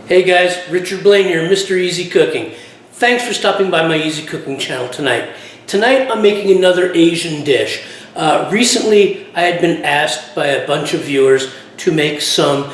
Hey guys, Richard Blaine here, Mr. Easy Cooking. Thanks for stopping by my Easy Cooking channel tonight. Tonight I'm making another Asian dish. Recently I had been asked by a bunch of viewers to make some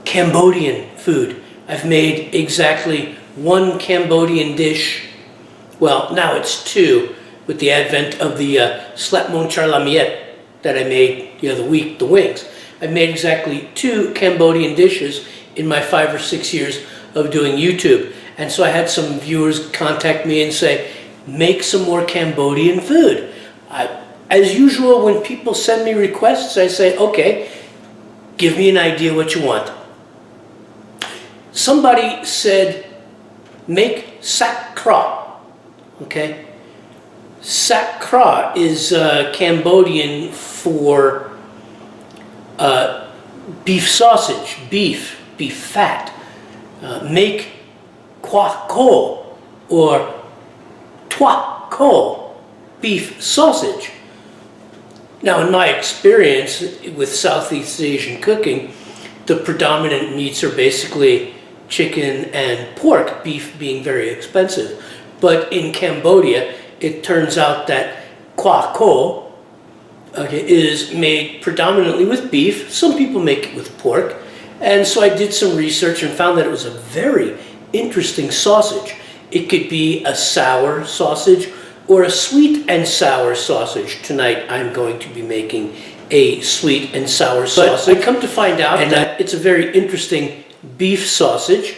Cambodian food. I've made exactly one Cambodian dish. Well, now it's two with the advent of the Slap Mon Char La Miette that I made the other week, the wings. I've made exactly two Cambodian dishes in my 5 or 6 years of doing YouTube. And so I had some viewers contact me and say, make some more Cambodian food. As usual, when people send me requests, I say, okay, give me an idea what you want. Somebody said, make Sach Krawh, okay? Sach Krawh is Cambodian for beef sausage, beef fat. Make Kwah Ko or Twah Ko beef sausage. Now, in my experience with Southeast Asian cooking, the predominant meats are basically chicken and pork, beef being very expensive. But in Cambodia, it turns out that Kwah Ko is made predominantly with beef. Some people make it with pork. And so I did some research and found that it was a very interesting sausage. It could be a sour sausage or a sweet and sour sausage. Tonight I'm going to be making a sweet and sour sausage. But I come to find out that it's a very interesting beef sausage.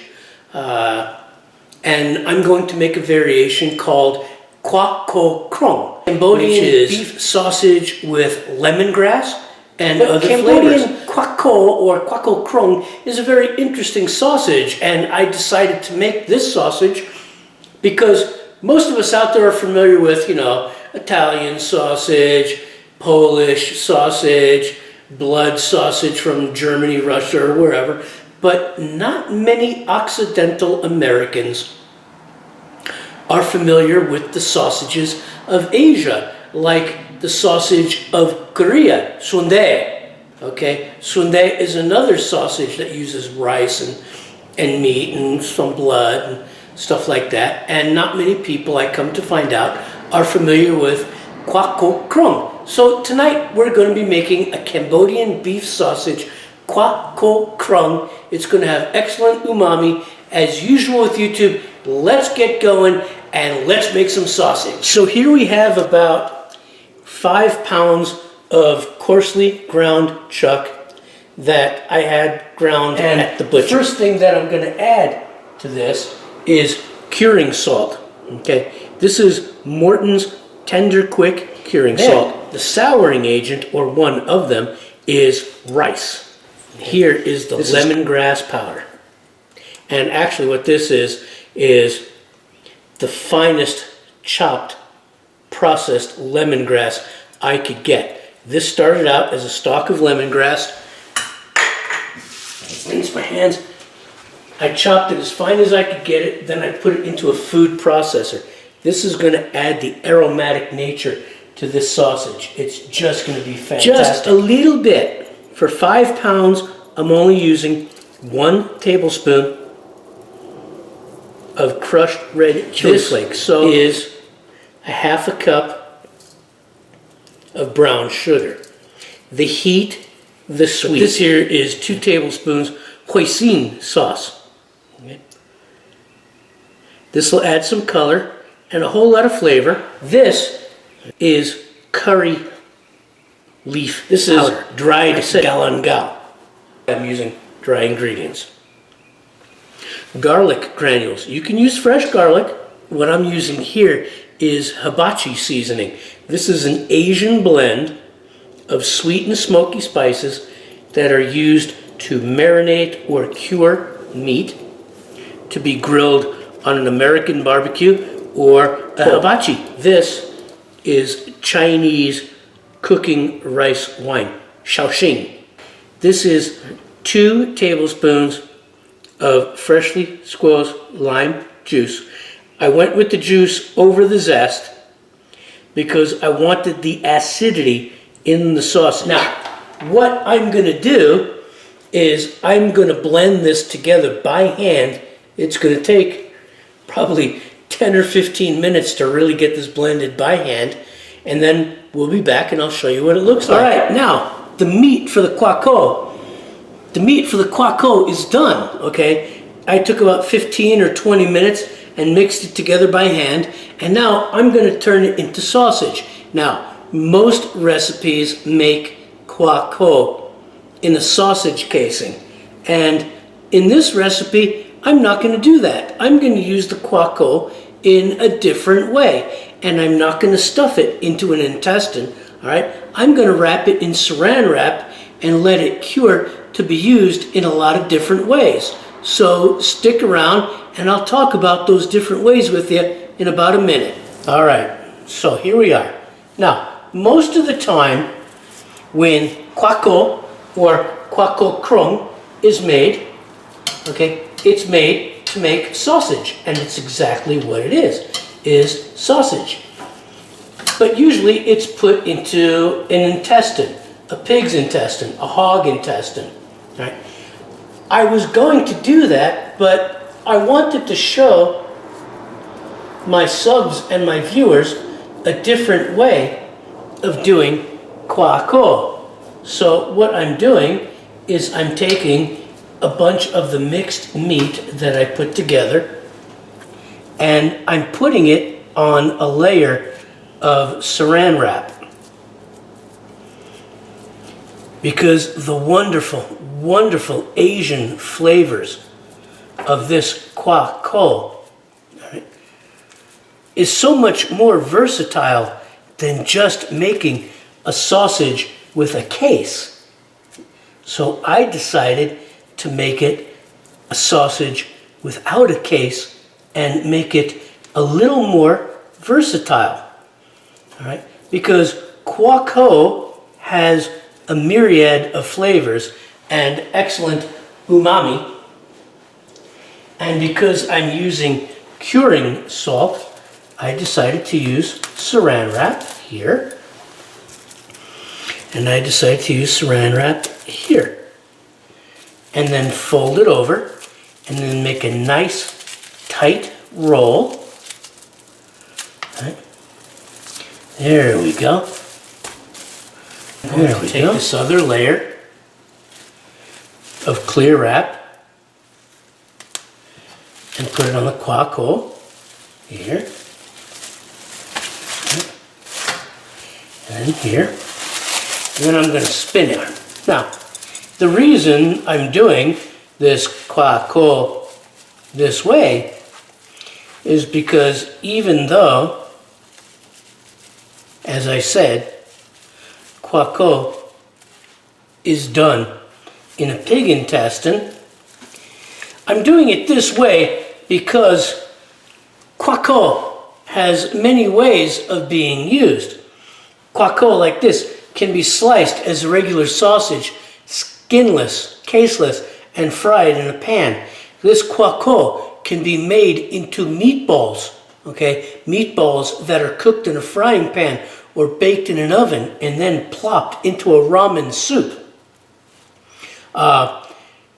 And I'm going to make a variation called Kwah Ko kroeung, Cambodian beef sausage with lemongrass and other flavors. Kwah Ko or Kwah Ko kroeung is a very interesting sausage, and I decided to make this sausage because most of us out there are familiar with, Italian sausage, Polish sausage, blood sausage from Germany, Russia, or wherever, but not many Occidental Americans are familiar with the sausages of Asia, like the sausage of Korea, sundae. Okay, sundae is another sausage that uses rice and meat and some blood and stuff like that. And not many people, I come to find out, are familiar with Kwah Ko kroeung. So tonight we're going to be making a Cambodian beef sausage, Kwah Ko kroeung. It's going to have excellent umami. As usual with YouTube, let's get going and let's make some sausage. So here we have about 5 pounds of coarsely ground chuck that I had ground at the butcher. The first thing that I'm going to add to this is curing salt. Okay, this is Morton's Tender Quick curing salt. The souring agent, or one of them, is rice. Here is the lemongrass powder. And actually what this is the finest chopped, processed lemongrass I could get. This started out as a stalk of lemongrass. Rinse my hands. I chopped it as fine as I could get it, then I put it into a food processor. This is going to add the aromatic nature to this sausage. It's just going to be fantastic. Just a little bit. For 5 pounds, I'm only using 1 tablespoon of crushed red chili flakes. So is a half a cup of brown sugar. The heat, the sweet. This here is 2 tablespoons hoisin sauce. Okay. This will add some color and a whole lot of flavor. This is curry leaf. This is dried galangal. I'm using dry ingredients. Garlic granules. You can use fresh garlic. What I'm using here is hibachi seasoning. This is an Asian blend of sweet and smoky spices that are used to marinate or cure meat to be grilled on an American barbecue or a hibachi. This is Chinese cooking rice wine, Shaoxing. This is 2 tablespoons of freshly squeezed lime juice. I went with the juice over the zest because I wanted the acidity in the sausage. Now, what I'm going to do is I'm going to blend this together by hand. It's going to take probably 10 or 15 minutes to really get this blended by hand, and then we'll be back and I'll show you what it looks like. All right, now the meat for the Kwah Ko. The meat for the Kwah Ko is done, okay? I took about 15 or 20 minutes and mixed it together by hand, and now I'm going to turn it into sausage. Now, most recipes make Kwah Ko in a sausage casing, and in this recipe I'm not going to do that. I'm going to use the Kwah Ko in a different way, and I'm not going to stuff it into an intestine. All right, I'm going to wrap it in saran wrap and let it cure to be used in a lot of different ways. So stick around and I'll talk about those different ways with you in about a minute. All right, so here we are. Now, most of the time when Kwah Ko or Kwah Ko kroeung is made, okay, it's made to make sausage, and it's exactly what it is sausage. But usually it's put into an intestine, a pig's intestine, a hog intestine, right? I was going to do that, but I wanted to show my subs and my viewers a different way of doing Kwah Ko. So what I'm doing is I'm taking a bunch of the mixed meat that I put together, and I'm putting it on a layer of saran wrap, because the wonderful, wonderful Asian flavors of this Kwah Ko, right, is so much more versatile than just making a sausage with a case. So I decided to make it a sausage without a case and make it a little more versatile. All right, because Kwah Ko has a myriad of flavors and excellent umami, and because I'm using curing salt, I decided to use saran wrap here, and I decided to use saran wrap here, and then fold it over and then make a nice tight roll. All right. There we go. There we go. Take this other layer of clear wrap and put it on the Kwah Ko here, and here. And then I'm going to spin it. Now, the reason I'm doing this Kwah Ko this way is because even though, as I said, Kwah Ko is done in a pig intestine, I'm doing it this way because Kwah Ko has many ways of being used. Kwah Ko, like this, can be sliced as a regular sausage, skinless, caseless, and fried in a pan. This Kwah Ko can be made into meatballs, okay? Meatballs that are cooked in a frying pan or baked in an oven and then plopped into a ramen soup.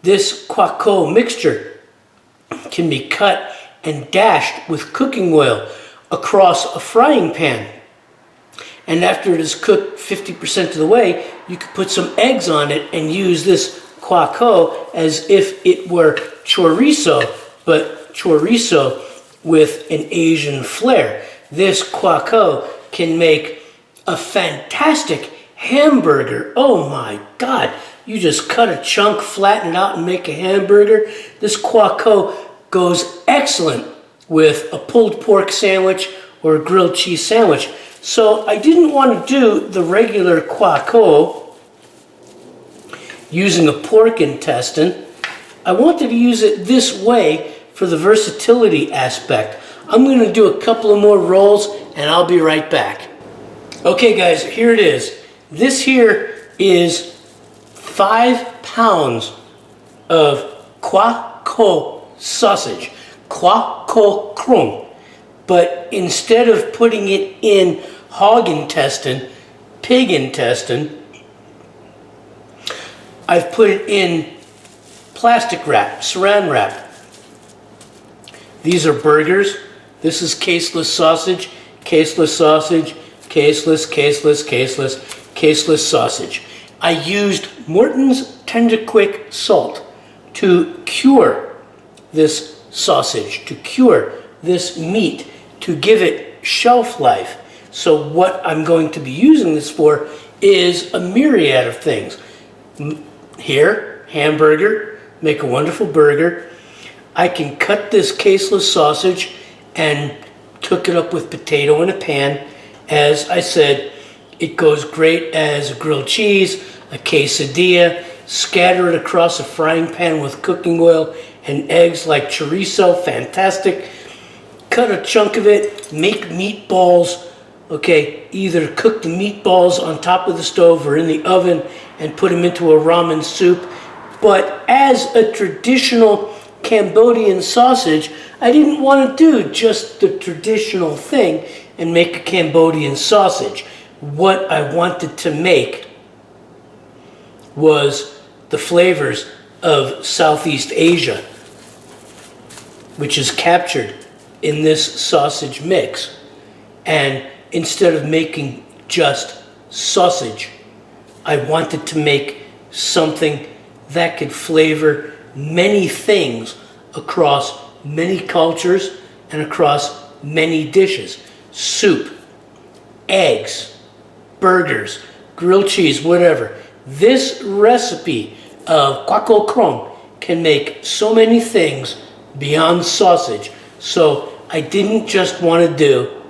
This Kwah Ko mixture can be cut and dashed with cooking oil across a frying pan. And after it is cooked 50% of the way, you could put some eggs on it and use this Kwah Ko as if it were chorizo, but chorizo with an Asian flair. This Kwah Ko can make a fantastic hamburger. Oh my God. You just cut a chunk, flatten it out, and make a hamburger. This Kwah Ko goes excellent with a pulled pork sandwich or a grilled cheese sandwich. So I didn't want to do the regular Kwah Ko using a pork intestine. I wanted to use it this way for the versatility aspect. I'm going to do a couple of more rolls and I'll be right back. Okay guys, here it is. This here is 5 pounds of Kwah Ko sausage, Kwah Ko kroeung. But instead of putting it in hog intestine, pig intestine, I've put it in plastic wrap, saran wrap. These are burgers. This is caseless sausage, caseless sausage, caseless, caseless, caseless, caseless sausage. I used Morton's Tender Quick salt to cure this sausage, to cure this meat, to give it shelf life. So what I'm going to be using this for is a myriad of things. Here, hamburger, make a wonderful burger. I can cut this caseless sausage and cook it up with potato in a pan. As I said, it goes great as a grilled cheese, a quesadilla, scatter it across a frying pan with cooking oil and eggs like chorizo, fantastic. Cut a chunk of it, make meatballs, okay, either cook the meatballs on top of the stove or in the oven and put them into a ramen soup. But as a traditional Cambodian sausage, I didn't want to do just the traditional thing and make a Cambodian sausage. What I wanted to make was the flavors of Southeast Asia, which is captured in this sausage mix. And instead of making just sausage, I wanted to make something that could flavor many things across many cultures and across many dishes. Soup, eggs, burgers, grilled cheese, whatever. This recipe of Kwah Ko can make so many things beyond sausage. So I didn't just want to do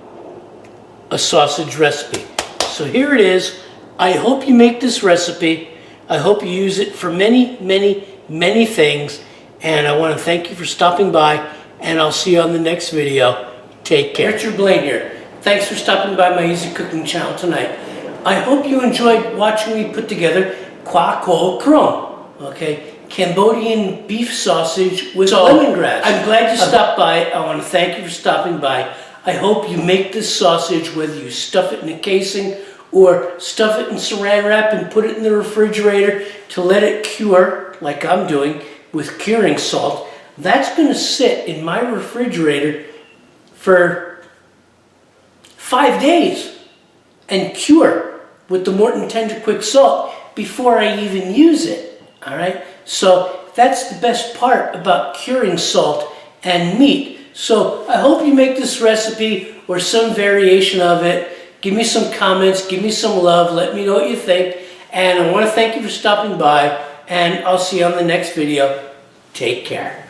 a sausage recipe. So here it is. I hope you make this recipe. I hope you use it for many, many, many things. And I want to thank you for stopping by, and I'll see you on the next video. Take care. Richard Blaine here. Thanks for stopping by my Easy Cooking channel tonight. I hope you enjoyed watching me put together Kwah Ko, okay? Cambodian beef sausage with lemongrass. I'm glad you stopped by. I want to thank you for stopping by. I hope you make this sausage, whether you stuff it in a casing or stuff it in saran wrap and put it in the refrigerator to let it cure, like I'm doing, with curing salt. That's going to sit in my refrigerator for 5 days and cure with the Morton Tender Quick salt before I even use it. All right? So that's the best part about curing salt and meat. So I hope you make this recipe or some variation of it. Give me some comments, give me some love, let me know what you think. And I want to thank you for stopping by, and I'll see you on the next video. Take care.